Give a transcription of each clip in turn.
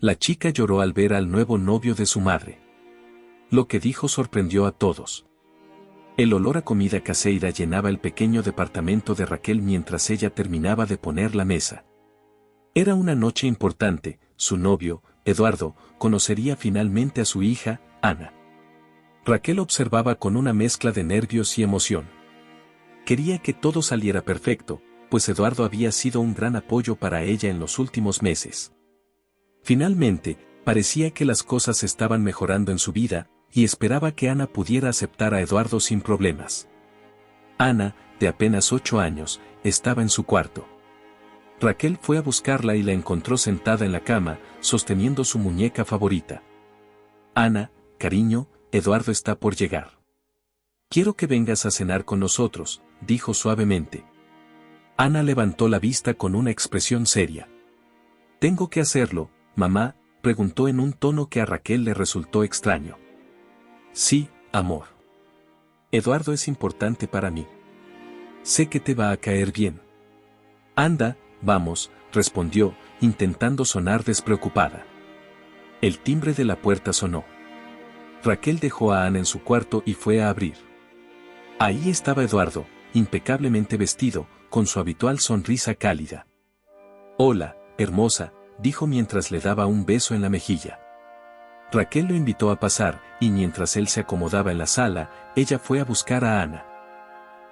La chica lloró al ver al nuevo novio de su madre. Lo que dijo sorprendió a todos. El olor a comida casera llenaba el pequeño departamento de Raquel mientras ella terminaba de poner la mesa. Era una noche importante, su novio, Eduardo, conocería finalmente a su hija, Ana. Raquel observaba con una mezcla de nervios y emoción. Quería que todo saliera perfecto, pues Eduardo había sido un gran apoyo para ella en los últimos meses. Finalmente, parecía que las cosas estaban mejorando en su vida, y esperaba que Ana pudiera aceptar a Eduardo sin problemas. Ana, de apenas 8 años, estaba en su cuarto. Raquel fue a buscarla y la encontró sentada en la cama, sosteniendo su muñeca favorita. Ana, cariño, Eduardo está por llegar. Quiero que vengas a cenar con nosotros, dijo suavemente. Ana levantó la vista con una expresión seria. ¿Tengo que hacerlo, mamá?, preguntó en un tono que a Raquel le resultó extraño. Sí, amor. Eduardo es importante para mí. Sé que te va a caer bien. Anda, vamos, respondió, intentando sonar despreocupada. El timbre de la puerta sonó. Raquel dejó a Ana en su cuarto y fue a abrir. Ahí estaba Eduardo, impecablemente vestido, con su habitual sonrisa cálida. Hola, hermosa, dijo mientras le daba un beso en la mejilla. Raquel lo invitó a pasar, y mientras él se acomodaba en la sala, ella fue a buscar a Ana.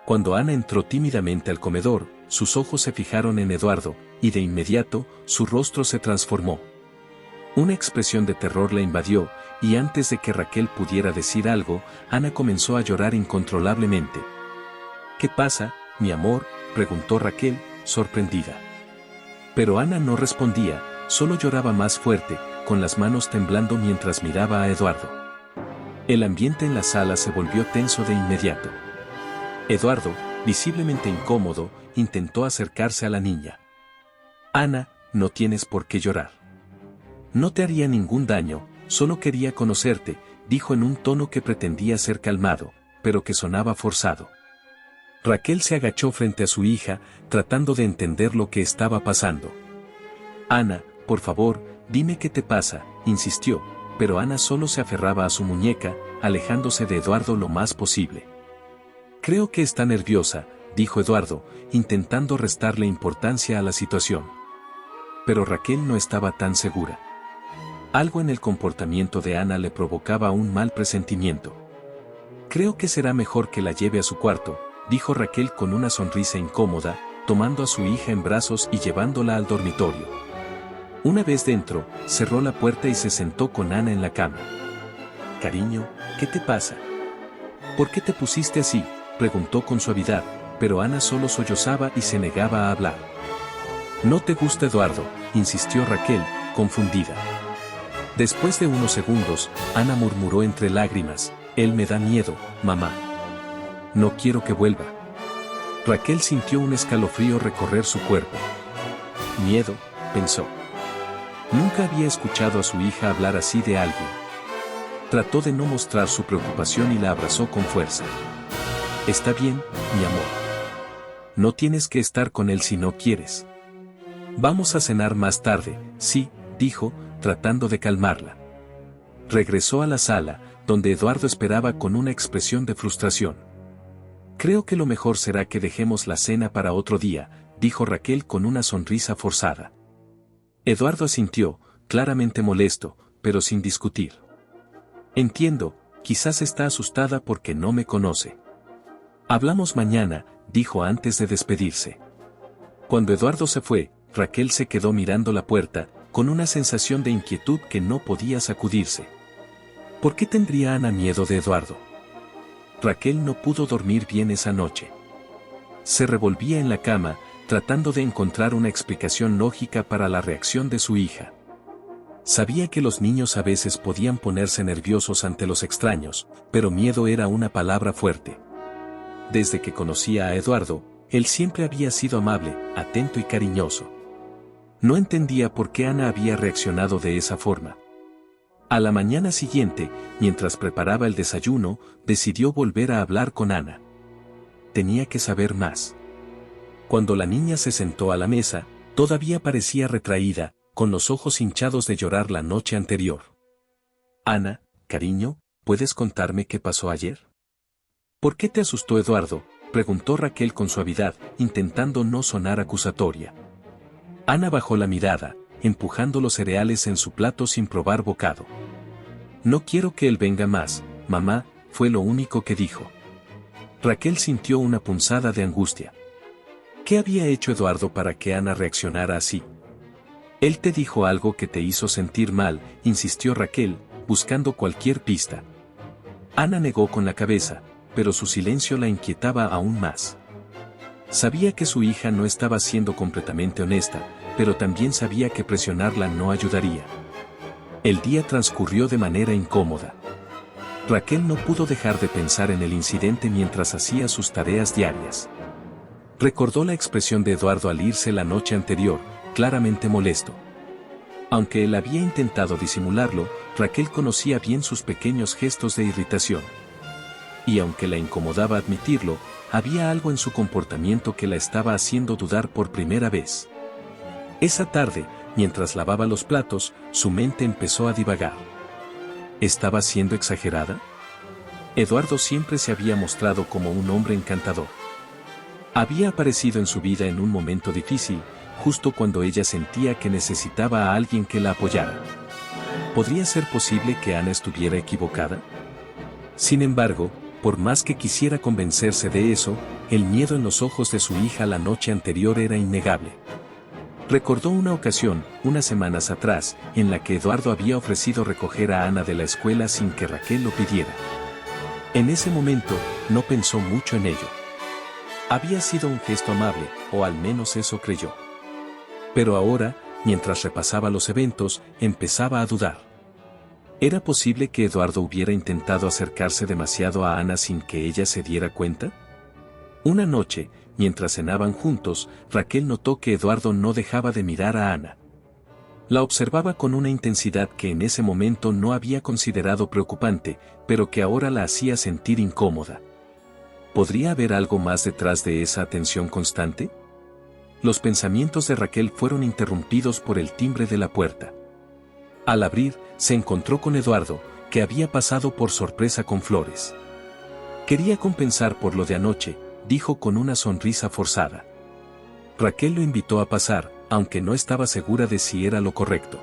Cuando Ana entró tímidamente al comedor, sus ojos se fijaron en Eduardo, y de inmediato, su rostro se transformó. Una expresión de terror la invadió, y antes de que Raquel pudiera decir algo, Ana comenzó a llorar incontrolablemente. ¿Qué pasa, mi amor?, preguntó Raquel, sorprendida. Pero Ana no respondía, solo lloraba más fuerte, con las manos temblando mientras miraba a Eduardo. El ambiente en la sala se volvió tenso de inmediato. Eduardo, visiblemente incómodo, intentó acercarse a la niña. Ana, no tienes por qué llorar. No te haría ningún daño, solo quería conocerte, dijo en un tono que pretendía ser calmado, pero que sonaba forzado. Raquel se agachó frente a su hija, tratando de entender lo que estaba pasando. Ana, por favor, dime qué te pasa, insistió, pero Ana solo se aferraba a su muñeca, alejándose de Eduardo lo más posible. Creo que está nerviosa, dijo Eduardo, intentando restarle importancia a la situación. Pero Raquel no estaba tan segura. Algo en el comportamiento de Ana le provocaba un mal presentimiento. Creo que será mejor que la lleve a su cuarto, dijo Raquel con una sonrisa incómoda, tomando a su hija en brazos y llevándola al dormitorio. Una vez dentro, cerró la puerta y se sentó con Ana en la cama. Cariño, ¿qué te pasa? ¿Por qué te pusiste así?, preguntó con suavidad, pero Ana solo sollozaba y se negaba a hablar. ¿No te gusta Eduardo?, insistió Raquel, confundida. Después de unos segundos, Ana murmuró entre lágrimas, él me da miedo, mamá. No quiero que vuelva. Raquel sintió un escalofrío recorrer su cuerpo. Miedo, pensó. Nunca había escuchado a su hija hablar así de alguien. Trató de no mostrar su preocupación y la abrazó con fuerza. Está bien, mi amor. No tienes que estar con él si no quieres. Vamos a cenar más tarde, sí, dijo, tratando de calmarla. Regresó a la sala, donde Eduardo esperaba con una expresión de frustración. Creo que lo mejor será que dejemos la cena para otro día, dijo Raquel con una sonrisa forzada. Eduardo asintió, claramente molesto, pero sin discutir. Entiendo, quizás está asustada porque no me conoce. Hablamos mañana, dijo antes de despedirse. Cuando Eduardo se fue, Raquel se quedó mirando la puerta, con una sensación de inquietud que no podía sacudirse. ¿Por qué tendría Ana miedo de Eduardo? Raquel no pudo dormir bien esa noche. Se revolvía en la cama, tratando de encontrar una explicación lógica para la reacción de su hija. Sabía que los niños a veces podían ponerse nerviosos ante los extraños, pero miedo era una palabra fuerte. Desde que conocía a Eduardo, él siempre había sido amable, atento y cariñoso. No entendía por qué Ana había reaccionado de esa forma. A la mañana siguiente, mientras preparaba el desayuno, decidió volver a hablar con Ana. Tenía que saber más. Cuando la niña se sentó a la mesa, todavía parecía retraída, con los ojos hinchados de llorar la noche anterior. Ana, cariño, ¿puedes contarme qué pasó ayer? ¿Por qué te asustó Eduardo?, preguntó Raquel con suavidad, intentando no sonar acusatoria. Ana bajó la mirada, empujando los cereales en su plato sin probar bocado. No quiero que él venga más, mamá, fue lo único que dijo. Raquel sintió una punzada de angustia. ¿Qué había hecho Eduardo para que Ana reaccionara así? Él te dijo algo que te hizo sentir mal, insistió Raquel, buscando cualquier pista. Ana negó con la cabeza, pero su silencio la inquietaba aún más. Sabía que su hija no estaba siendo completamente honesta, pero también sabía que presionarla no ayudaría. El día transcurrió de manera incómoda. Raquel no pudo dejar de pensar en el incidente mientras hacía sus tareas diarias. Recordó la expresión de Eduardo al irse la noche anterior, claramente molesto. Aunque él había intentado disimularlo, Raquel conocía bien sus pequeños gestos de irritación. Y aunque la incomodaba admitirlo, había algo en su comportamiento que la estaba haciendo dudar por primera vez. Esa tarde, mientras lavaba los platos, su mente empezó a divagar. ¿Estaba siendo exagerada? Eduardo siempre se había mostrado como un hombre encantador. Había aparecido en su vida en un momento difícil, justo cuando ella sentía que necesitaba a alguien que la apoyara. ¿Podría ser posible que Ana estuviera equivocada? Sin embargo, por más que quisiera convencerse de eso, el miedo en los ojos de su hija la noche anterior era innegable. Recordó una ocasión, unas semanas atrás, en la que Eduardo había ofrecido recoger a Ana de la escuela sin que Raquel lo pidiera. En ese momento, no pensó mucho en ello. Había sido un gesto amable, o al menos eso creyó. Pero ahora, mientras repasaba los eventos, empezaba a dudar. ¿Era posible que Eduardo hubiera intentado acercarse demasiado a Ana sin que ella se diera cuenta? Una noche, mientras cenaban juntos, Raquel notó que Eduardo no dejaba de mirar a Ana. La observaba con una intensidad que en ese momento no había considerado preocupante, pero que ahora la hacía sentir incómoda. ¿Podría haber algo más detrás de esa atención constante? Los pensamientos de Raquel fueron interrumpidos por el timbre de la puerta. Al abrir, se encontró con Eduardo, que había pasado por sorpresa con flores. Quería compensar por lo de anoche, dijo con una sonrisa forzada. Raquel lo invitó a pasar, aunque no estaba segura de si era lo correcto.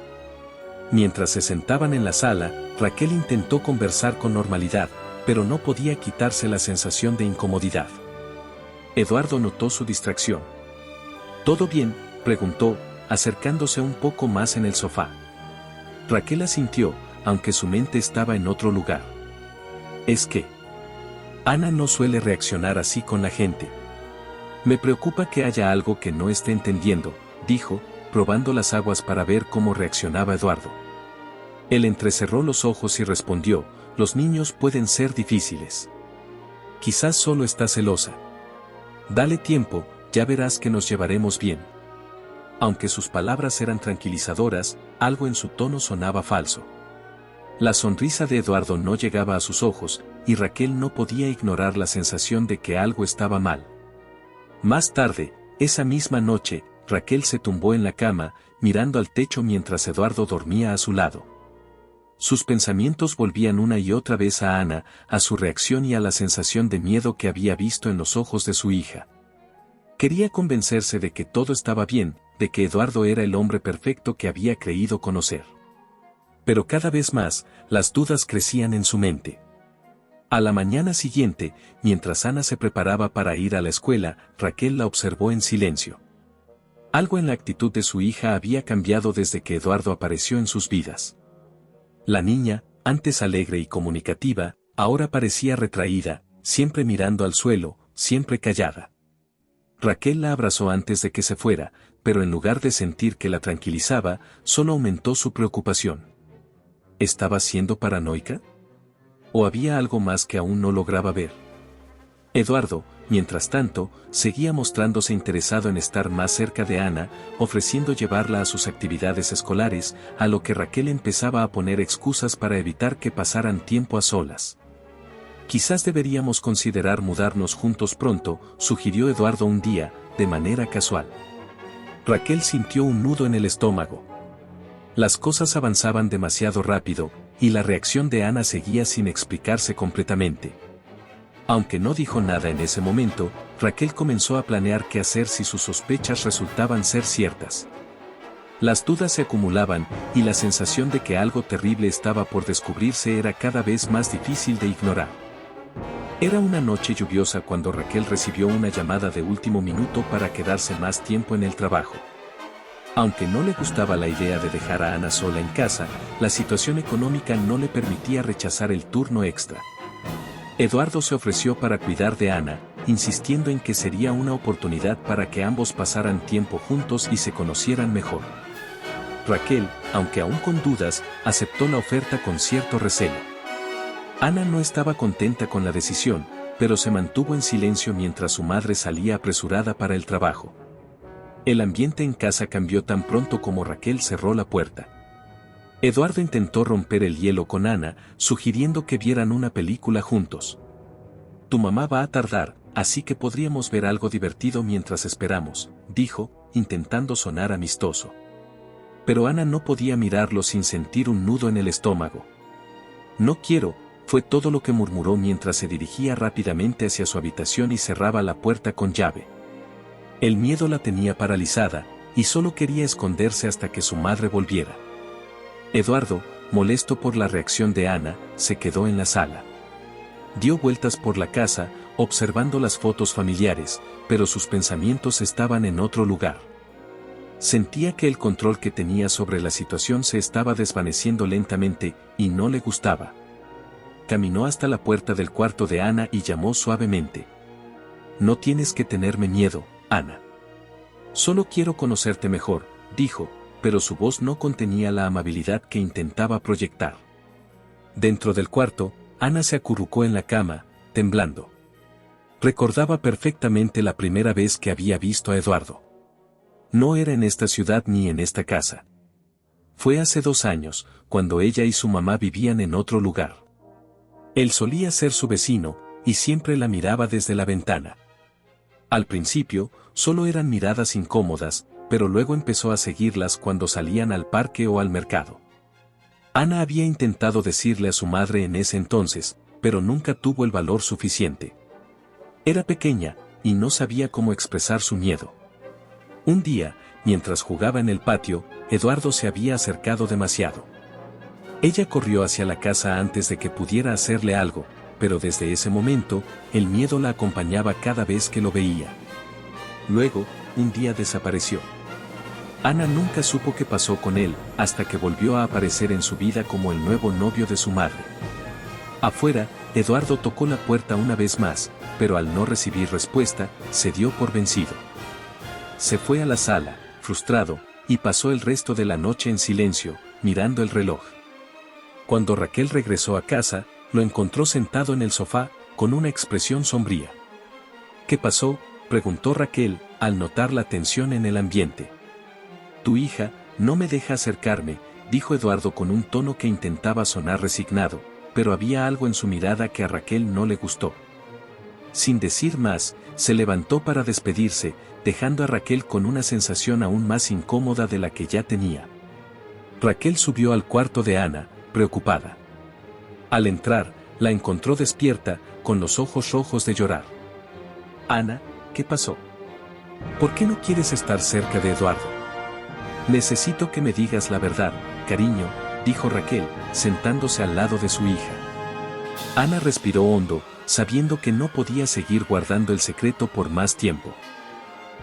Mientras se sentaban en la sala, Raquel intentó conversar con normalidad, pero no podía quitarse la sensación de incomodidad. Eduardo notó su distracción. ¿Todo bien?, preguntó, acercándose un poco más en el sofá. Raquel asintió, aunque su mente estaba en otro lugar. Es que Ana no suele reaccionar así con la gente. Me preocupa que haya algo que no esté entendiendo, dijo, probando las aguas para ver cómo reaccionaba Eduardo. Él entrecerró los ojos y respondió, los niños pueden ser difíciles. Quizás solo está celosa. Dale tiempo, ya verás que nos llevaremos bien. Aunque sus palabras eran tranquilizadoras, algo en su tono sonaba falso. La sonrisa de Eduardo no llegaba a sus ojos, y Raquel no podía ignorar la sensación de que algo estaba mal. Más tarde, esa misma noche, Raquel se tumbó en la cama, mirando al techo mientras Eduardo dormía a su lado. Sus pensamientos volvían una y otra vez a Ana, a su reacción y a la sensación de miedo que había visto en los ojos de su hija. Quería convencerse de que todo estaba bien, de que Eduardo era el hombre perfecto que había creído conocer. Pero cada vez más, las dudas crecían en su mente. A la mañana siguiente, mientras Ana se preparaba para ir a la escuela, Raquel la observó en silencio. Algo en la actitud de su hija había cambiado desde que Eduardo apareció en sus vidas. La niña, antes alegre y comunicativa, ahora parecía retraída, siempre mirando al suelo, siempre callada. Raquel la abrazó antes de que se fuera, pero en lugar de sentir que la tranquilizaba, solo aumentó su preocupación. ¿Estaba siendo paranoica? ¿O había algo más que aún no lograba ver? Eduardo, mientras tanto, seguía mostrándose interesado en estar más cerca de Ana, ofreciendo llevarla a sus actividades escolares, a lo que Raquel empezaba a poner excusas para evitar que pasaran tiempo a solas. Quizás deberíamos considerar mudarnos juntos pronto, sugirió Eduardo un día, de manera casual. Raquel sintió un nudo en el estómago. Las cosas avanzaban demasiado rápido, y la reacción de Ana seguía sin explicarse completamente. Aunque no dijo nada en ese momento, Raquel comenzó a planear qué hacer si sus sospechas resultaban ser ciertas. Las dudas se acumulaban, y la sensación de que algo terrible estaba por descubrirse era cada vez más difícil de ignorar. Era una noche lluviosa cuando Raquel recibió una llamada de último minuto para quedarse más tiempo en el trabajo. Aunque no le gustaba la idea de dejar a Ana sola en casa, la situación económica no le permitía rechazar el turno extra. Eduardo se ofreció para cuidar de Ana, insistiendo en que sería una oportunidad para que ambos pasaran tiempo juntos y se conocieran mejor. Raquel, aunque aún con dudas, aceptó la oferta con cierto recelo. Ana no estaba contenta con la decisión, pero se mantuvo en silencio mientras su madre salía apresurada para el trabajo. El ambiente en casa cambió tan pronto como Raquel cerró la puerta. Eduardo intentó romper el hielo con Ana, sugiriendo que vieran una película juntos. Tu mamá va a tardar, así que podríamos ver algo divertido mientras esperamos, dijo, intentando sonar amistoso. Pero Ana no podía mirarlo sin sentir un nudo en el estómago. No quiero, fue todo lo que murmuró mientras se dirigía rápidamente hacia su habitación y cerraba la puerta con llave. El miedo la tenía paralizada, y solo quería esconderse hasta que su madre volviera. Eduardo, molesto por la reacción de Ana, se quedó en la sala. Dio vueltas por la casa, observando las fotos familiares, pero sus pensamientos estaban en otro lugar. Sentía que el control que tenía sobre la situación se estaba desvaneciendo lentamente, y no le gustaba. Caminó hasta la puerta del cuarto de Ana y llamó suavemente. No tienes que tenerme miedo, Ana. Solo quiero conocerte mejor, dijo, pero su voz no contenía la amabilidad que intentaba proyectar. Dentro del cuarto, Ana se acurrucó en la cama, temblando. Recordaba perfectamente la primera vez que había visto a Eduardo. No era en esta ciudad ni en esta casa. Fue hace 2 años, cuando ella y su mamá vivían en otro lugar. Él solía ser su vecino, y siempre la miraba desde la ventana. Al principio, solo eran miradas incómodas, pero luego empezó a seguirlas cuando salían al parque o al mercado. Ana había intentado decirle a su madre en ese entonces, pero nunca tuvo el valor suficiente. Era pequeña, y no sabía cómo expresar su miedo. Un día, mientras jugaba en el patio, Eduardo se había acercado demasiado. Ella corrió hacia la casa antes de que pudiera hacerle algo, pero desde ese momento, el miedo la acompañaba cada vez que lo veía. Luego, un día desapareció. Ana nunca supo qué pasó con él, hasta que volvió a aparecer en su vida como el nuevo novio de su madre. Afuera, Eduardo tocó la puerta una vez más, pero al no recibir respuesta, se dio por vencido. Se fue a la sala, frustrado, y pasó el resto de la noche en silencio, mirando el reloj. Cuando Raquel regresó a casa, lo encontró sentado en el sofá, con una expresión sombría. ¿Qué pasó?, preguntó Raquel, al notar la tensión en el ambiente. Tu hija no me deja acercarme, dijo Eduardo con un tono que intentaba sonar resignado, pero había algo en su mirada que a Raquel no le gustó. Sin decir más, se levantó para despedirse, dejando a Raquel con una sensación aún más incómoda de la que ya tenía. Raquel subió al cuarto de Ana, preocupada. Al entrar, la encontró despierta, con los ojos rojos de llorar. Ana, ¿qué pasó? ¿Por qué no quieres estar cerca de Eduardo? Necesito que me digas la verdad, cariño, dijo Raquel, sentándose al lado de su hija. Ana respiró hondo, sabiendo que no podía seguir guardando el secreto por más tiempo.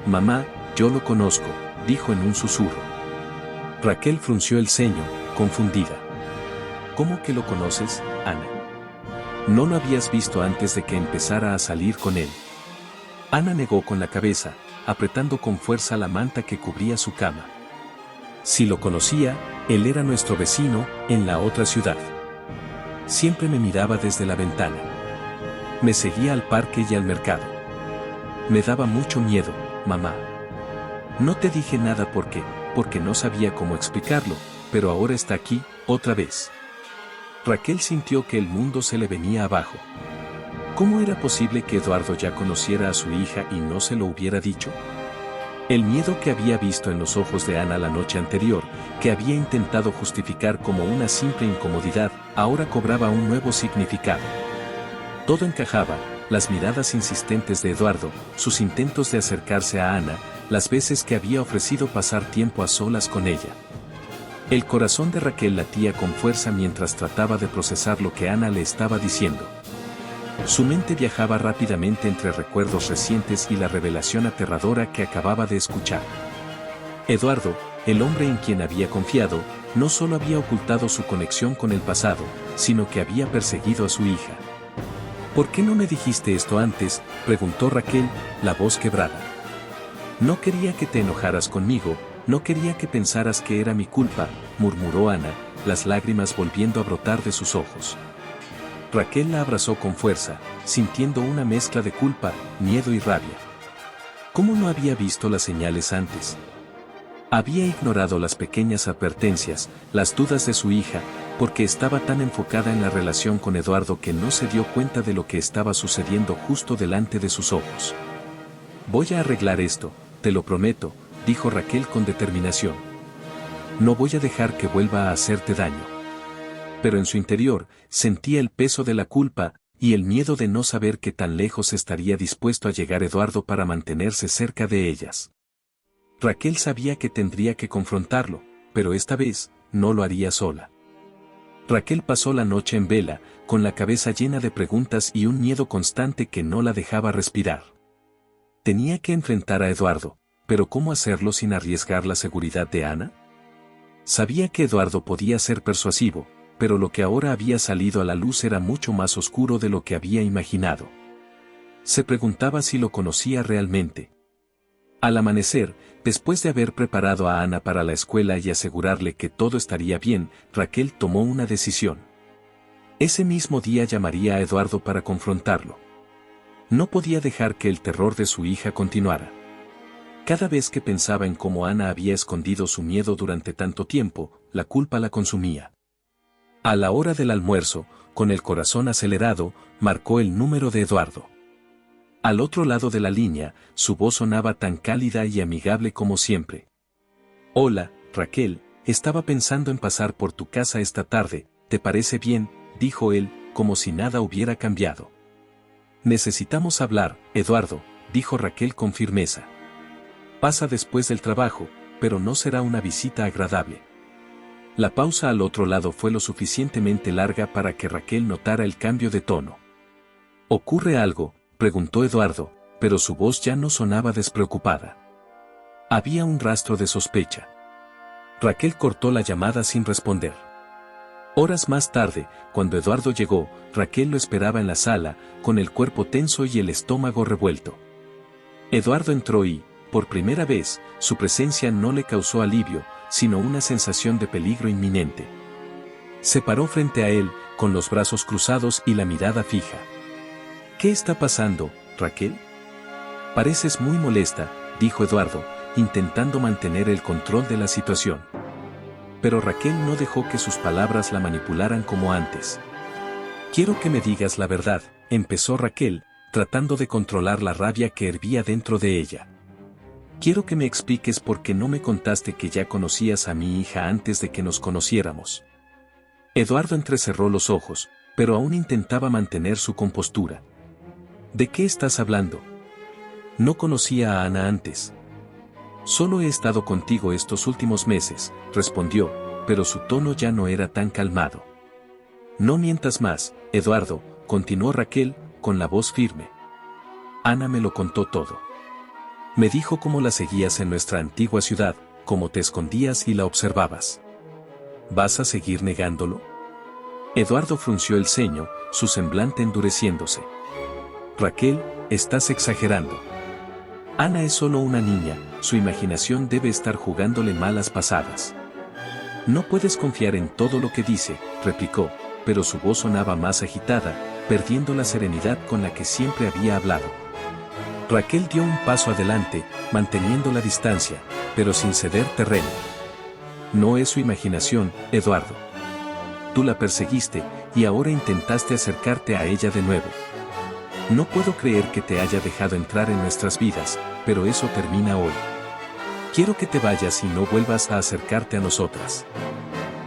Mamá, yo lo conozco, dijo en un susurro. Raquel frunció el ceño, confundida. ¿Cómo que lo conoces, Ana? ¿No lo habías visto antes de que empezara a salir con él? Ana negó con la cabeza, apretando con fuerza la manta que cubría su cama. Si lo conocía, él era nuestro vecino, en la otra ciudad. Siempre me miraba desde la ventana. Me seguía al parque y al mercado. Me daba mucho miedo, mamá. No te dije nada porque no sabía cómo explicarlo, pero ahora está aquí, otra vez. Raquel sintió que el mundo se le venía abajo. ¿Cómo era posible que Eduardo ya conociera a su hija y no se lo hubiera dicho? El miedo que había visto en los ojos de Ana la noche anterior, que había intentado justificar como una simple incomodidad, ahora cobraba un nuevo significado. Todo encajaba, las miradas insistentes de Eduardo, sus intentos de acercarse a Ana, las veces que había ofrecido pasar tiempo a solas con ella. El corazón de Raquel latía con fuerza mientras trataba de procesar lo que Ana le estaba diciendo. Su mente viajaba rápidamente entre recuerdos recientes y la revelación aterradora que acababa de escuchar. Eduardo, el hombre en quien había confiado, no solo había ocultado su conexión con el pasado, sino que había perseguido a su hija. ¿Por qué no me dijiste esto antes?, preguntó Raquel, la voz quebrada. No quería que te enojaras conmigo, no quería que pensaras que era mi culpa, murmuró Ana, las lágrimas volviendo a brotar de sus ojos. Raquel la abrazó con fuerza, sintiendo una mezcla de culpa, miedo y rabia. ¿Cómo no había visto las señales antes? Había ignorado las pequeñas advertencias, las dudas de su hija, porque estaba tan enfocada en la relación con Eduardo que no se dio cuenta de lo que estaba sucediendo justo delante de sus ojos. Voy a arreglar esto, te lo prometo, dijo Raquel con determinación. No voy a dejar que vuelva a hacerte daño. Pero en su interior, sentía el peso de la culpa, y el miedo de no saber qué tan lejos estaría dispuesto a llegar Eduardo para mantenerse cerca de ellas. Raquel sabía que tendría que confrontarlo, pero esta vez, no lo haría sola. Raquel pasó la noche en vela, con la cabeza llena de preguntas y un miedo constante que no la dejaba respirar. Tenía que enfrentar a Eduardo, pero ¿cómo hacerlo sin arriesgar la seguridad de Ana? Sabía que Eduardo podía ser persuasivo, pero lo que ahora había salido a la luz era mucho más oscuro de lo que había imaginado. Se preguntaba si lo conocía realmente. Al amanecer, después de haber preparado a Ana para la escuela y asegurarle que todo estaría bien, Raquel tomó una decisión. Ese mismo día llamaría a Eduardo para confrontarlo. No podía dejar que el terror de su hija continuara. Cada vez que pensaba en cómo Ana había escondido su miedo durante tanto tiempo, la culpa la consumía. A la hora del almuerzo, con el corazón acelerado, marcó el número de Eduardo. Al otro lado de la línea, su voz sonaba tan cálida y amigable como siempre. Hola, Raquel, estaba pensando en pasar por tu casa esta tarde, ¿te parece bien?, dijo él, como si nada hubiera cambiado. Necesitamos hablar, Eduardo, dijo Raquel con firmeza. Pasa después del trabajo, pero no será una visita agradable. La pausa al otro lado fue lo suficientemente larga para que Raquel notara el cambio de tono. ¿Ocurre algo?, preguntó Eduardo, pero su voz ya no sonaba despreocupada. Había un rastro de sospecha. Raquel cortó la llamada sin responder. Horas más tarde, cuando Eduardo llegó, Raquel lo esperaba en la sala, con el cuerpo tenso y el estómago revuelto. Eduardo entró y, por primera vez, su presencia no le causó alivio, sino una sensación de peligro inminente. Se paró frente a él, con los brazos cruzados y la mirada fija. ¿Qué está pasando, Raquel? Pareces muy molesta, dijo Eduardo, intentando mantener el control de la situación. Pero Raquel no dejó que sus palabras la manipularan como antes. Quiero que me digas la verdad, empezó Raquel, tratando de controlar la rabia que hervía dentro de ella. Quiero que me expliques por qué no me contaste que ya conocías a mi hija antes de que nos conociéramos. Eduardo entrecerró los ojos, pero aún intentaba mantener su compostura. ¿De qué estás hablando? No conocía a Ana antes. Solo he estado contigo estos últimos meses, respondió, pero su tono ya no era tan calmado. No mientas más, Eduardo, continuó Raquel, con la voz firme. Ana me lo contó todo. Me dijo cómo la seguías en nuestra antigua ciudad, cómo te escondías y la observabas. ¿Vas a seguir negándolo? Eduardo frunció el ceño, su semblante endureciéndose. Raquel, estás exagerando. Ana es solo una niña, su imaginación debe estar jugándole malas pasadas. No puedes confiar en todo lo que dice, replicó, pero su voz sonaba más agitada, perdiendo la serenidad con la que siempre había hablado. Raquel dio un paso adelante, manteniendo la distancia, pero sin ceder terreno. No es su imaginación, Eduardo. Tú la perseguiste, y ahora intentaste acercarte a ella de nuevo. No puedo creer que te haya dejado entrar en nuestras vidas, pero eso termina hoy. Quiero que te vayas y no vuelvas a acercarte a nosotras.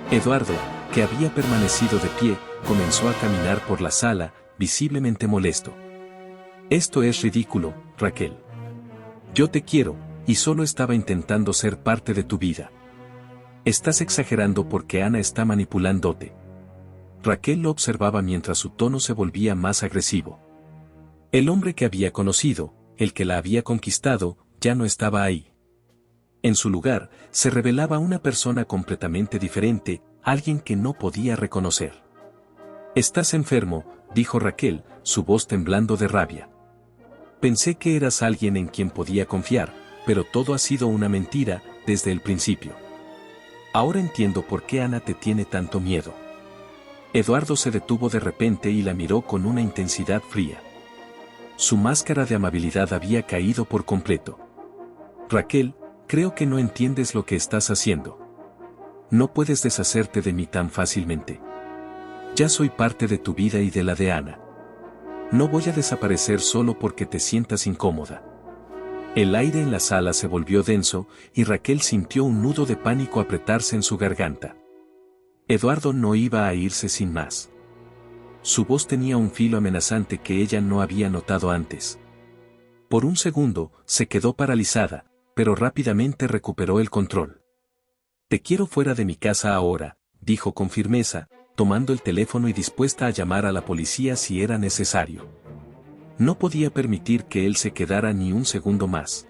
Eduardo, que había permanecido de pie, comenzó a caminar por la sala, visiblemente molesto. Esto es ridículo, Raquel. Yo te quiero, y solo estaba intentando ser parte de tu vida. Estás exagerando porque Ana está manipulándote. Raquel lo observaba mientras su tono se volvía más agresivo. El hombre que había conocido, el que la había conquistado, ya no estaba ahí. En su lugar, se revelaba una persona completamente diferente, alguien que no podía reconocer. Estás enfermo, dijo Raquel, su voz temblando de rabia. Pensé que eras alguien en quien podía confiar, pero todo ha sido una mentira, desde el principio. Ahora entiendo por qué Ana te tiene tanto miedo. Eduardo se detuvo de repente y la miró con una intensidad fría. Su máscara de amabilidad había caído por completo. Raquel, creo que no entiendes lo que estás haciendo. No puedes deshacerte de mí tan fácilmente. Ya soy parte de tu vida y de la de Ana. No voy a desaparecer solo porque te sientas incómoda. El aire en la sala se volvió denso y Raquel sintió un nudo de pánico apretarse en su garganta. Eduardo no iba a irse sin más. Su voz tenía un filo amenazante que ella no había notado antes. Por un segundo, se quedó paralizada, pero rápidamente recuperó el control. Te quiero fuera de mi casa ahora, dijo con firmeza, tomando el teléfono y dispuesta a llamar a la policía si era necesario. No podía permitir que él se quedara ni un segundo más.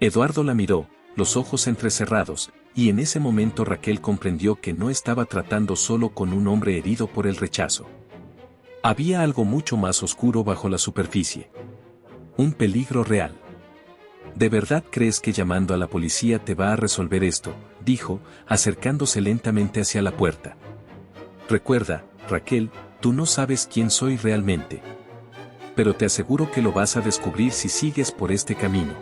Eduardo la miró, los ojos entrecerrados, y en ese momento Raquel comprendió que no estaba tratando solo con un hombre herido por el rechazo. Había algo mucho más oscuro bajo la superficie. Un peligro real. ¿De verdad crees que llamando a la policía te va a resolver esto?, dijo, acercándose lentamente hacia la puerta. Recuerda, Raquel, tú no sabes quién soy realmente. Pero te aseguro que lo vas a descubrir si sigues por este camino.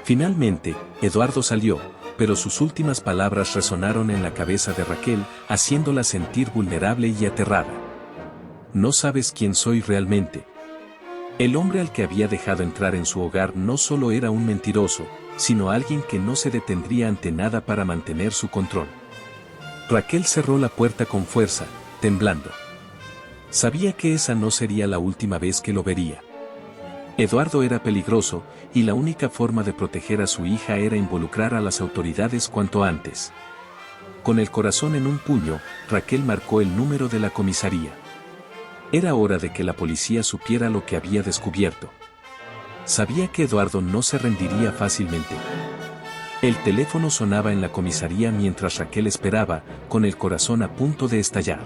Finalmente, Eduardo salió, pero sus últimas palabras resonaron en la cabeza de Raquel, haciéndola sentir vulnerable y aterrada. No sabes quién soy realmente. El hombre al que había dejado entrar en su hogar no solo era un mentiroso, sino alguien que no se detendría ante nada para mantener su control. Raquel cerró la puerta con fuerza, temblando. Sabía que esa no sería la última vez que lo vería. Eduardo era peligroso, y la única forma de proteger a su hija era involucrar a las autoridades cuanto antes. Con el corazón en un puño, Raquel marcó el número de la comisaría. Era hora de que la policía supiera lo que había descubierto. Sabía que Eduardo no se rendiría fácilmente. El teléfono sonaba en la comisaría mientras Raquel esperaba, con el corazón a punto de estallar.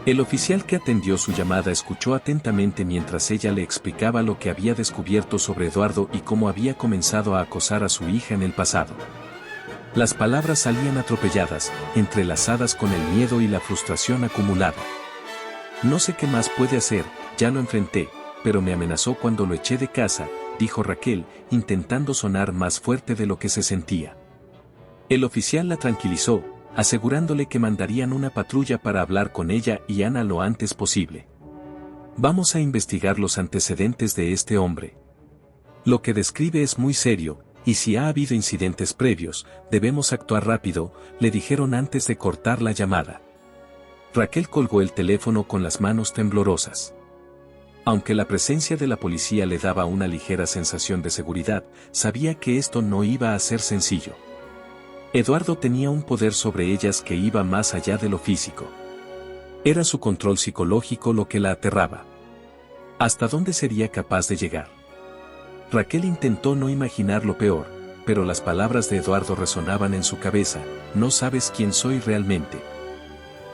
El oficial que atendió su llamada escuchó atentamente mientras ella le explicaba lo que había descubierto sobre Eduardo y cómo había comenzado a acosar a su hija en el pasado. Las palabras salían atropelladas, entrelazadas con el miedo y la frustración acumulada. No sé qué más puede hacer, ya lo enfrenté, pero me amenazó cuando lo eché de casa, dijo Raquel, intentando sonar más fuerte de lo que se sentía. El oficial la tranquilizó, asegurándole que mandarían una patrulla para hablar con ella y Ana lo antes posible. Vamos a investigar los antecedentes de este hombre. Lo que describe es muy serio, y si ha habido incidentes previos, debemos actuar rápido, le dijeron antes de cortar la llamada. Raquel colgó el teléfono con las manos temblorosas. Aunque la presencia de la policía le daba una ligera sensación de seguridad, sabía que esto no iba a ser sencillo. Eduardo tenía un poder sobre ellas que iba más allá de lo físico. Era su control psicológico lo que la aterraba. ¿Hasta dónde sería capaz de llegar? Raquel intentó no imaginar lo peor, pero las palabras de Eduardo resonaban en su cabeza: no sabes quién soy realmente.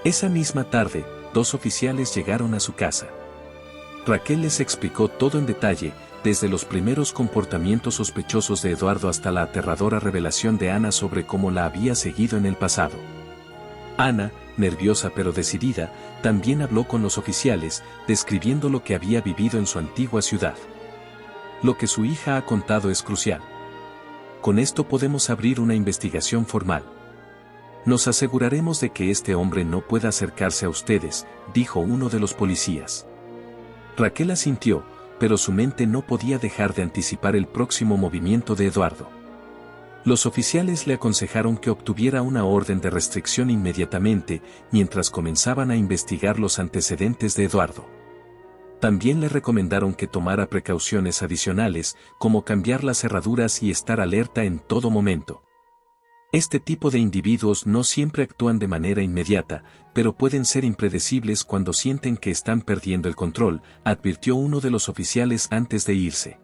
Esa misma tarde, 2 oficiales llegaron a su casa. Raquel les explicó todo en detalle, desde los primeros comportamientos sospechosos de Eduardo hasta la aterradora revelación de Ana sobre cómo la había seguido en el pasado. Ana, nerviosa pero decidida, también habló con los oficiales, describiendo lo que había vivido en su antigua ciudad. Lo que su hija ha contado es crucial. Con esto podemos abrir una investigación formal. Nos aseguraremos de que este hombre no pueda acercarse a ustedes, dijo uno de los policías. Raquel asintió, pero su mente no podía dejar de anticipar el próximo movimiento de Eduardo. Los oficiales le aconsejaron que obtuviera una orden de restricción inmediatamente, mientras comenzaban a investigar los antecedentes de Eduardo. También le recomendaron que tomara precauciones adicionales, como cambiar las cerraduras y estar alerta en todo momento. Este tipo de individuos no siempre actúan de manera inmediata, pero pueden ser impredecibles cuando sienten que están perdiendo el control, advirtió uno de los oficiales antes de irse.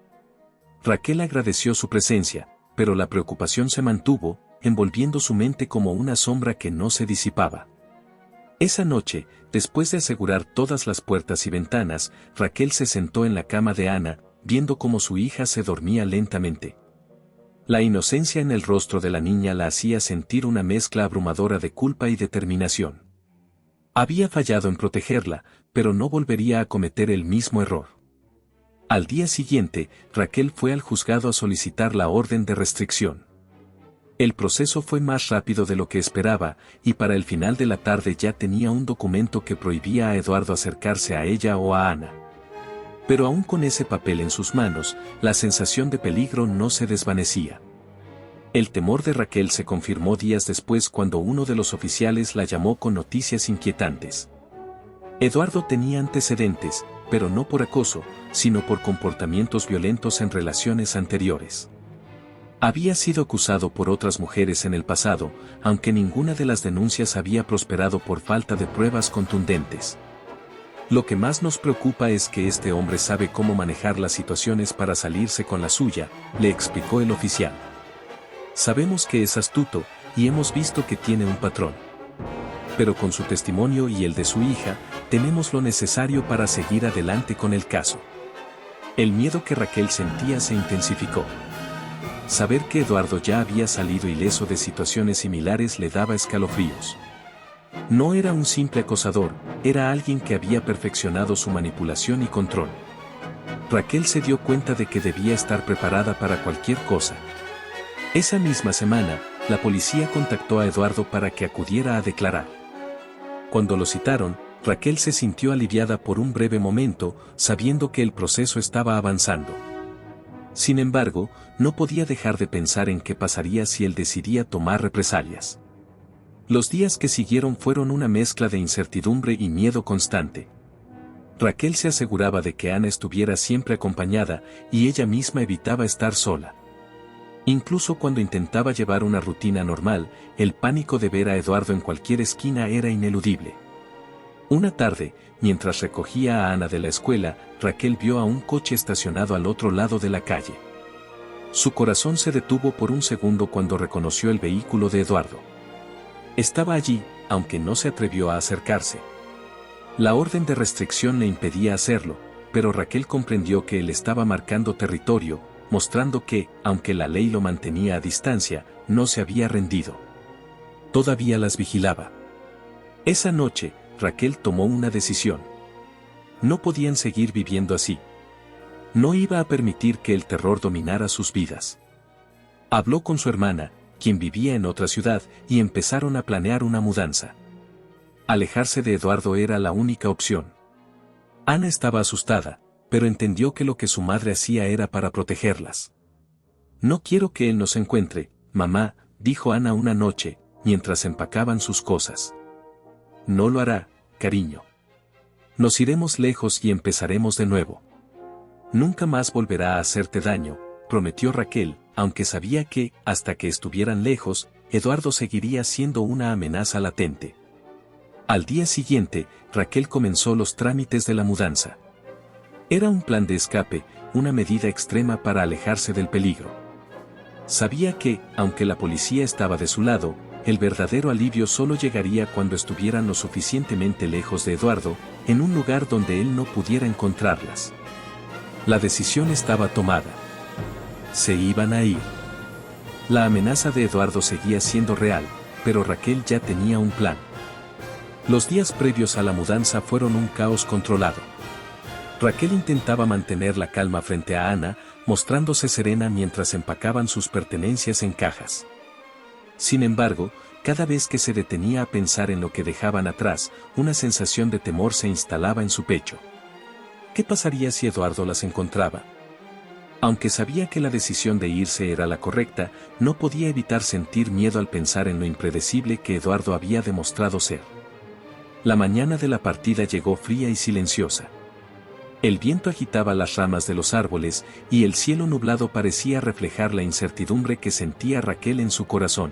Raquel agradeció su presencia, pero la preocupación se mantuvo, envolviendo su mente como una sombra que no se disipaba. Esa noche, después de asegurar todas las puertas y ventanas, Raquel se sentó en la cama de Ana, viendo cómo su hija se dormía lentamente. La inocencia en el rostro de la niña la hacía sentir una mezcla abrumadora de culpa y determinación. Había fallado en protegerla, pero no volvería a cometer el mismo error. Al día siguiente, Raquel fue al juzgado a solicitar la orden de restricción. El proceso fue más rápido de lo que esperaba, y para el final de la tarde ya tenía un documento que prohibía a Eduardo acercarse a ella o a Ana. Pero aún con ese papel en sus manos, la sensación de peligro no se desvanecía. El temor de Raquel se confirmó días después cuando uno de los oficiales la llamó con noticias inquietantes. Eduardo tenía antecedentes, pero no por acoso, sino por comportamientos violentos en relaciones anteriores. Había sido acusado por otras mujeres en el pasado, aunque ninguna de las denuncias había prosperado por falta de pruebas contundentes. Lo que más nos preocupa es que este hombre sabe cómo manejar las situaciones para salirse con la suya, le explicó el oficial. Sabemos que es astuto, y hemos visto que tiene un patrón. Pero con su testimonio y el de su hija, tenemos lo necesario para seguir adelante con el caso. El miedo que Raquel sentía se intensificó. Saber que Eduardo ya había salido ileso de situaciones similares le daba escalofríos. No era un simple acosador, era alguien que había perfeccionado su manipulación y control. Raquel se dio cuenta de que debía estar preparada para cualquier cosa. Esa misma semana, la policía contactó a Eduardo para que acudiera a declarar. Cuando lo citaron, Raquel se sintió aliviada por un breve momento, sabiendo que el proceso estaba avanzando. Sin embargo, no podía dejar de pensar en qué pasaría si él decidía tomar represalias. Los días que siguieron fueron una mezcla de incertidumbre y miedo constante. Raquel se aseguraba de que Ana estuviera siempre acompañada, y ella misma evitaba estar sola. Incluso cuando intentaba llevar una rutina normal, el pánico de ver a Eduardo en cualquier esquina era ineludible. Una tarde, mientras recogía a Ana de la escuela, Raquel vio a un coche estacionado al otro lado de la calle. Su corazón se detuvo por un segundo cuando reconoció el vehículo de Eduardo. Estaba allí, aunque no se atrevió a acercarse. La orden de restricción le impedía hacerlo, pero Raquel comprendió que él estaba marcando territorio, mostrando que, aunque la ley lo mantenía a distancia, no se había rendido. Todavía las vigilaba. Esa noche, Raquel tomó una decisión. No podían seguir viviendo así. No iba a permitir que el terror dominara sus vidas. Habló con su hermana, quien vivía en otra ciudad, y empezaron a planear una mudanza. Alejarse de Eduardo era la única opción. Ana estaba asustada, pero entendió que lo que su madre hacía era para protegerlas. No quiero que él nos encuentre, mamá, dijo Ana una noche, mientras empacaban sus cosas. No lo hará, cariño. Nos iremos lejos y empezaremos de nuevo. Nunca más volverá a hacerte daño, prometió Raquel, aunque sabía que, hasta que estuvieran lejos, Eduardo seguiría siendo una amenaza latente. Al día siguiente, Raquel comenzó los trámites de la mudanza. Era un plan de escape, una medida extrema para alejarse del peligro. Sabía que, aunque la policía estaba de su lado, el verdadero alivio solo llegaría cuando estuvieran lo suficientemente lejos de Eduardo, en un lugar donde él no pudiera encontrarlas. La decisión estaba tomada. Se iban a ir. La amenaza de Eduardo seguía siendo real, pero Raquel ya tenía un plan. Los días previos a la mudanza fueron un caos controlado. Raquel intentaba mantener la calma frente a Ana, mostrándose serena mientras empacaban sus pertenencias en cajas. Sin embargo, cada vez que se detenía a pensar en lo que dejaban atrás, una sensación de temor se instalaba en su pecho. ¿Qué pasaría si Eduardo las encontraba? Aunque sabía que la decisión de irse era la correcta, no podía evitar sentir miedo al pensar en lo impredecible que Eduardo había demostrado ser. La mañana de la partida llegó fría y silenciosa. El viento agitaba las ramas de los árboles y el cielo nublado parecía reflejar la incertidumbre que sentía Raquel en su corazón.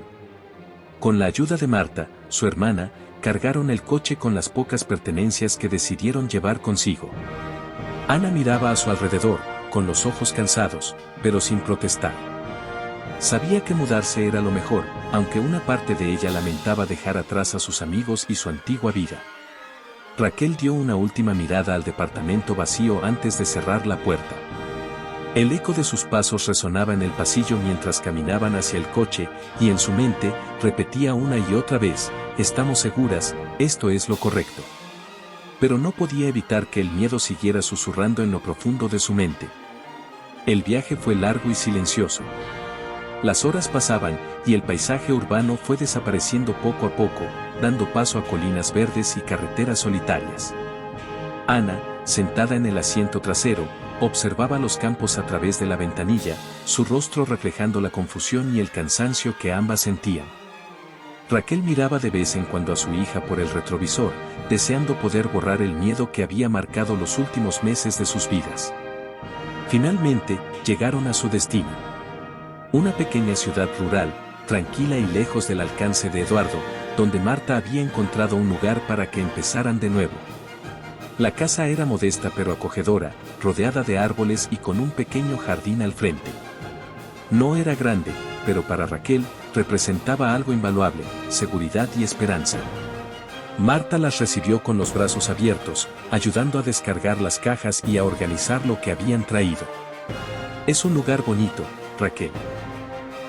Con la ayuda de Marta, su hermana, cargaron el coche con las pocas pertenencias que decidieron llevar consigo. Ana miraba a su alrededor, con los ojos cansados, pero sin protestar. Sabía que mudarse era lo mejor, aunque una parte de ella lamentaba dejar atrás a sus amigos y su antigua vida. Raquel dio una última mirada al departamento vacío antes de cerrar la puerta. El eco de sus pasos resonaba en el pasillo mientras caminaban hacia el coche, y en su mente repetía una y otra vez: estamos seguras, esto es lo correcto. Pero no podía evitar que el miedo siguiera susurrando en lo profundo de su mente. El viaje fue largo y silencioso. Las horas pasaban, y el paisaje urbano fue desapareciendo poco a poco, dando paso a colinas verdes y carreteras solitarias. Ana, sentada en el asiento trasero, observaba los campos a través de la ventanilla, su rostro reflejando la confusión y el cansancio que ambas sentían. Raquel miraba de vez en cuando a su hija por el retrovisor, deseando poder borrar el miedo que había marcado los últimos meses de sus vidas. Finalmente, llegaron a su destino. Una pequeña ciudad rural, tranquila y lejos del alcance de Eduardo, donde Marta había encontrado un lugar para que empezaran de nuevo. La casa era modesta pero acogedora, rodeada de árboles y con un pequeño jardín al frente. No era grande, pero para Raquel, representaba algo invaluable: seguridad y esperanza. Marta las recibió con los brazos abiertos, ayudando a descargar las cajas y a organizar lo que habían traído. Es un lugar bonito, Raquel.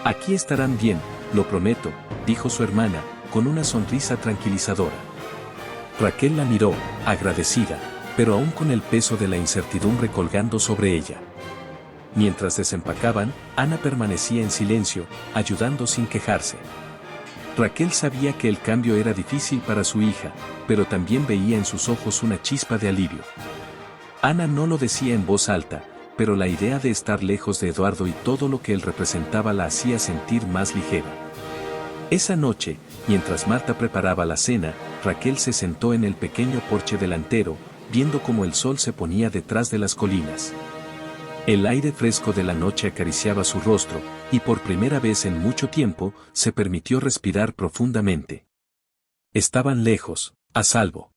Aquí estarán bien, lo prometo, dijo su hermana, con una sonrisa tranquilizadora. Raquel la miró, agradecida, pero aún con el peso de la incertidumbre colgando sobre ella. Mientras desempacaban, Ana permanecía en silencio, ayudando sin quejarse. Raquel sabía que el cambio era difícil para su hija, pero también veía en sus ojos una chispa de alivio. Ana no lo decía en voz alta, pero la idea de estar lejos de Eduardo y todo lo que él representaba la hacía sentir más ligera. Esa noche, mientras Marta preparaba la cena, Raquel se sentó en el pequeño porche delantero, viendo cómo el sol se ponía detrás de las colinas. El aire fresco de la noche acariciaba su rostro, y por primera vez en mucho tiempo, se permitió respirar profundamente. Estaban lejos, a salvo.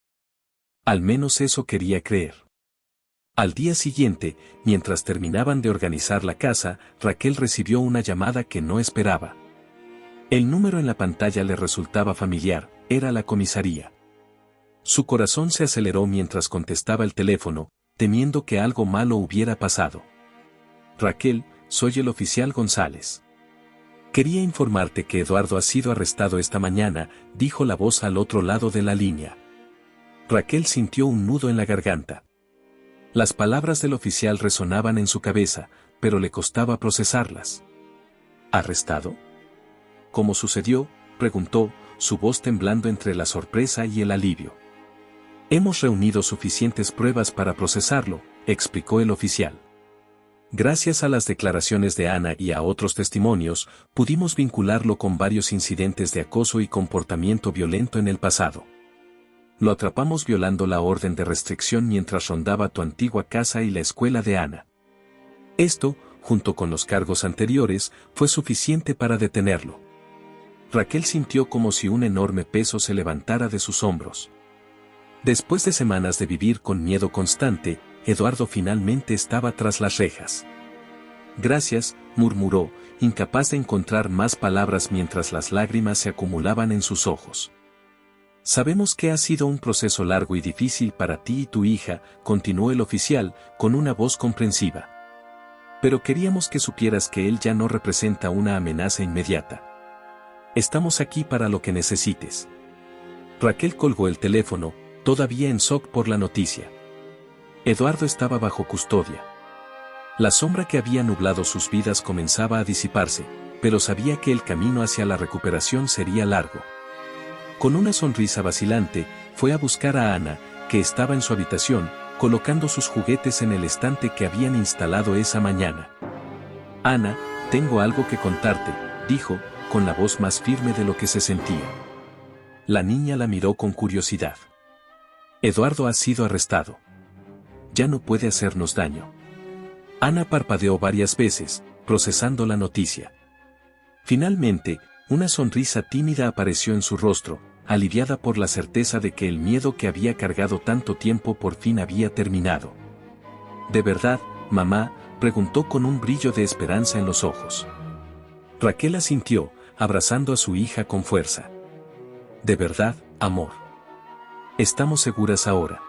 Al menos eso quería creer. Al día siguiente, mientras terminaban de organizar la casa, Raquel recibió una llamada que no esperaba. El número en la pantalla le resultaba familiar: era la comisaría. Su corazón se aceleró mientras contestaba el teléfono, temiendo que algo malo hubiera pasado. Raquel, soy el oficial González. Quería informarte que Eduardo ha sido arrestado esta mañana, dijo la voz al otro lado de la línea. Raquel sintió un nudo en la garganta. Las palabras del oficial resonaban en su cabeza, pero le costaba procesarlas. ¿Arrestado? ¿Cómo sucedió?, preguntó, su voz temblando entre la sorpresa y el alivio. Hemos reunido suficientes pruebas para procesarlo, explicó el oficial. Gracias a las declaraciones de Ana y a otros testimonios, pudimos vincularlo con varios incidentes de acoso y comportamiento violento en el pasado. Lo atrapamos violando la orden de restricción mientras rondaba tu antigua casa y la escuela de Ana. Esto, junto con los cargos anteriores, fue suficiente para detenerlo. Raquel sintió como si un enorme peso se levantara de sus hombros. Después de semanas de vivir con miedo constante, Eduardo finalmente estaba tras las rejas. Gracias, murmuró, incapaz de encontrar más palabras mientras las lágrimas se acumulaban en sus ojos. Sabemos que ha sido un proceso largo y difícil para ti y tu hija, continuó el oficial, con una voz comprensiva. Pero queríamos que supieras que él ya no representa una amenaza inmediata. Estamos aquí para lo que necesites. Raquel colgó el teléfono, todavía en shock por la noticia. Eduardo estaba bajo custodia. La sombra que había nublado sus vidas comenzaba a disiparse, pero sabía que el camino hacia la recuperación sería largo. Con una sonrisa vacilante, fue a buscar a Ana, que estaba en su habitación, colocando sus juguetes en el estante que habían instalado esa mañana. Ana, tengo algo que contarte, dijo, con la voz más firme de lo que se sentía. La niña la miró con curiosidad. Eduardo ha sido arrestado. Ya no puede hacernos daño. Ana parpadeó varias veces, procesando la noticia. Finalmente, una sonrisa tímida apareció en su rostro, aliviada por la certeza de que el miedo que había cargado tanto tiempo por fin había terminado. ¿De verdad, mamá?, preguntó con un brillo de esperanza en los ojos. Raquel asintió, abrazando a su hija con fuerza. De verdad, amor. Estamos seguras ahora.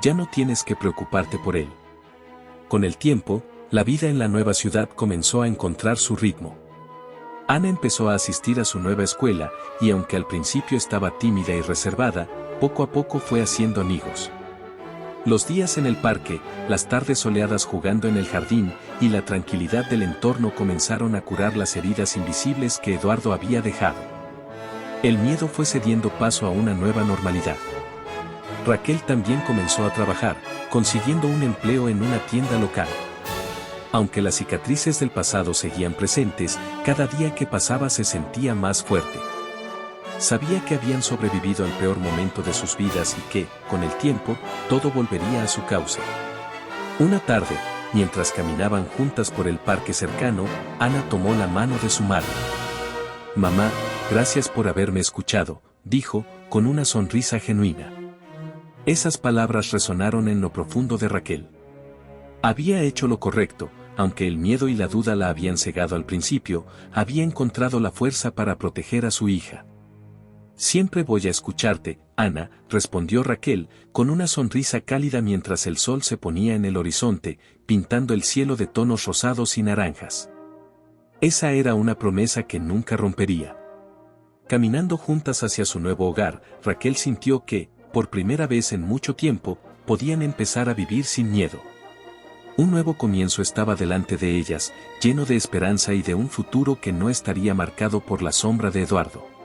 Ya no tienes que preocuparte por él. Con el tiempo, la vida en la nueva ciudad comenzó a encontrar su ritmo. Ana empezó a asistir a su nueva escuela, y aunque al principio estaba tímida y reservada, poco a poco fue haciendo amigos. Los días en el parque, las tardes soleadas jugando en el jardín, y la tranquilidad del entorno comenzaron a curar las heridas invisibles que Eduardo había dejado. El miedo fue cediendo paso a una nueva normalidad. Raquel también comenzó a trabajar, consiguiendo un empleo en una tienda local. Aunque las cicatrices del pasado seguían presentes, cada día que pasaba se sentía más fuerte. Sabía que habían sobrevivido al peor momento de sus vidas y que, con el tiempo, todo volvería a su cauce. Una tarde, mientras caminaban juntas por el parque cercano, Ana tomó la mano de su madre. Mamá, gracias por haberme escuchado, dijo, con una sonrisa genuina. Esas palabras resonaron en lo profundo de Raquel. Había hecho lo correcto, aunque el miedo y la duda la habían cegado al principio, había encontrado la fuerza para proteger a su hija. Siempre voy a escucharte, Ana, respondió Raquel, con una sonrisa cálida mientras el sol se ponía en el horizonte, pintando el cielo de tonos rosados y naranjas. Esa era una promesa que nunca rompería. Caminando juntas hacia su nuevo hogar, Raquel sintió que, por primera vez en mucho tiempo, podían empezar a vivir sin miedo. Un nuevo comienzo estaba delante de ellas, lleno de esperanza y de un futuro que no estaría marcado por la sombra de Eduardo.